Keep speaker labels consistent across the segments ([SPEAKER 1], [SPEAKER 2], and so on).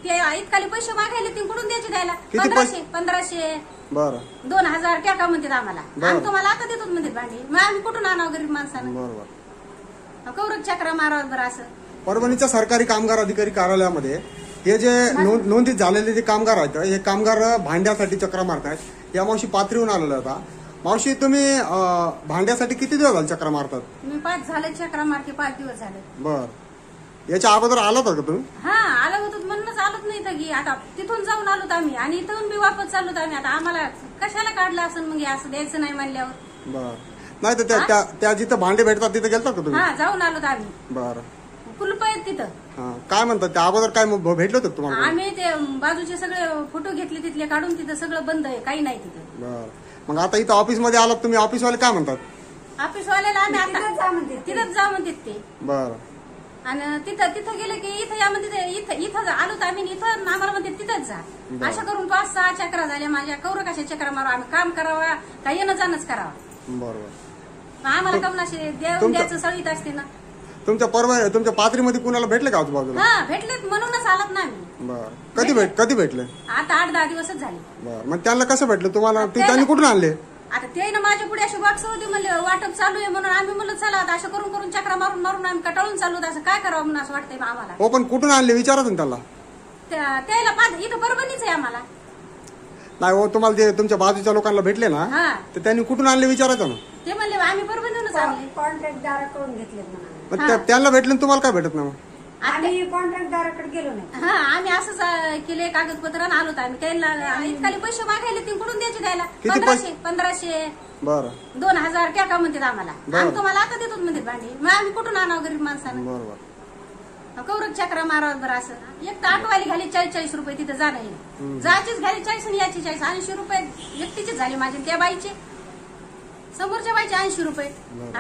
[SPEAKER 1] ते इतकाले पैसे मागायले ते कुठून द्यायचे द्यायला?
[SPEAKER 2] किती
[SPEAKER 1] 1500
[SPEAKER 2] बरं
[SPEAKER 1] 2000 टाका म्हणतात आम्हाला. आम्ही तुम्हाला आता देतो म्हणतात भांडी. मग आम्ही कुठून आणावं गरीब माणसानं?
[SPEAKER 2] बरोबर.
[SPEAKER 1] कौरक चक्रा मारावं बरं असं.
[SPEAKER 2] परभणीच्या सरकारी कामगार अधिकारी कार्यालयामध्ये हे जे नोंदीत झालेले जे कामगार आहेत, हे कामगार भांड्यासाठी चक्रा मारतायत. या मावशी पाथरीहून आलेला होता. मावशी, तुम्ही भांड्यासाठी किती दिवस झाले चक्रा मारतात?
[SPEAKER 1] मी 5 झाले चक्रा मारते, 5 दिवस झाले.
[SPEAKER 2] बर. याच्या अगोदर आलात का तुम्ही?
[SPEAKER 1] हा, आलो होतो म्हणूनच आलोच नाही तर की आता तिथून जाऊन आलोत आम्ही आणि इथून बी वापस चाललोत आम्ही. आता आम्हाला कशाला काढलं असं मग असं द्यायचं नाही म्हणल्यावर.
[SPEAKER 2] बर. नाही तर त्या जिथं भांडे भेटतात तिथे गेलतात का तुम्ही?
[SPEAKER 1] हा, जाऊन आलोत आम्ही.
[SPEAKER 2] बरं.
[SPEAKER 1] कुलप आहेत तिथं.
[SPEAKER 2] काय म्हणतात त्या अगोदर काय भेटलं होतं तुम्हाला?
[SPEAKER 1] आम्ही ते बाजूचे सगळे फोटो घेतले तिथले काढून, तिथं सगळं बंद आहे, काही नाही तिथे.
[SPEAKER 2] बर. मग आता इथं ऑफिस मध्ये आलात तुम्ही, ऑफिसवाले काय म्हणतात?
[SPEAKER 1] ऑफिसवाल्याला आम्ही आता तिथंच जा म्हणतात ते.
[SPEAKER 2] बर.
[SPEAKER 1] आणि तिथं गेले की इथं या म्हणते, इथं आलोत आम्ही, इथं आम्हाला म्हणते तिथंच जा. अशा करून 5-6 चक्रा झाल्या माझ्या. कौरक अशा चक्रा मारू आम्ही, काम करावा का येणं जाणंच करावं.
[SPEAKER 2] बरोबर.
[SPEAKER 1] आम्हाला कमून असे द्यायचं सळीत असते ना.
[SPEAKER 2] तुमच्या पाथरीमध्ये कुणाला भेटले का आजूबाजूला?
[SPEAKER 1] हा, भेटलेत म्हणूनच आलात ना आम्ही.
[SPEAKER 2] बर. कधी भेटले?
[SPEAKER 1] आता 8-10 दिवसच झाले.
[SPEAKER 2] बर. मग त्यांना कसं भेटलं तुम्हाला? त्यांनी कुठून आणले?
[SPEAKER 1] आता ते ना माझ्या पुढे अशी बॉक्स होती, म्हणले वाटप चालू आहे म्हणून आम्ही म्हणलं चला आता असं करून करून चक्रा मारून मारून आम्ही कटाळून चालू, असं काय करावं म्हणून असं वाटतंय आम्हाला.
[SPEAKER 2] हो, पण कुठून आणले विचारा ना त्याला.
[SPEAKER 1] त्याला इथं परभणीच आहे आम्हाला.
[SPEAKER 2] नाही हो, तुम्हाला ते तुमच्या बाजूच्या लोकांना भेटले ना, तर त्यांनी कुठून आणले विचारायचं ना.
[SPEAKER 1] ते म्हणले आम्ही परभणीहूनच आणले, कॉन्ट्रॅक्टदाराकडून घेतले म्हणून.
[SPEAKER 2] त्यांना भेटले तुम्हाला काय भेटत ना?
[SPEAKER 1] आम्ही कॉन्ट्रॅक्टदाराकडे गेलो नाही. हा, आम्ही असंच केले कागदपत्र आलोत आम्ही. त्यांना इतकाले पैसे मागायले ते कुठून द्यायचे द्यायला? 1500
[SPEAKER 2] बरं
[SPEAKER 1] 2000 टाका म्हणतात आम्हाला. आम्ही तुम्हाला आता देतो म्हणतात भांडी. मग आम्ही कुठून आणावं गरीब माणसानं?
[SPEAKER 2] बरोबर.
[SPEAKER 1] कौरक चक्रा मारावं बरं असं. एक तर ऑटोवाली घाली 40-40 रुपये तिथं जाणं येईल. जायचीच घाली 40 आणि याची 40. 80 रुपये व्यक्तीचेच झाले माझे. त्या बाईचे, समोरच्या बाईचे 80 रुपये.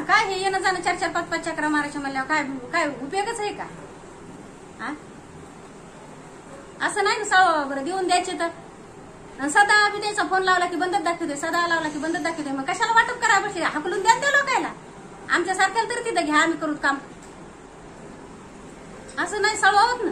[SPEAKER 1] काय हे येणं जाणं 4-4, 5-5 चक्रा मारायच्या म्हणल्यावर काय उपयोगच आहे का? असं नाही ना सळ बरं देऊन द्यायचे तर. सदा आम्ही त्याचा फोन लावला की बंदच दाखवते, सदा लावला की बंदच दाखवते. मग कशाला वाटप करा बस हाकलून द्या त्या लोकायला. आमच्या सारख्याला तरी तिथं घ्या, आम्ही करू काम. असं नाही सळवावत ना.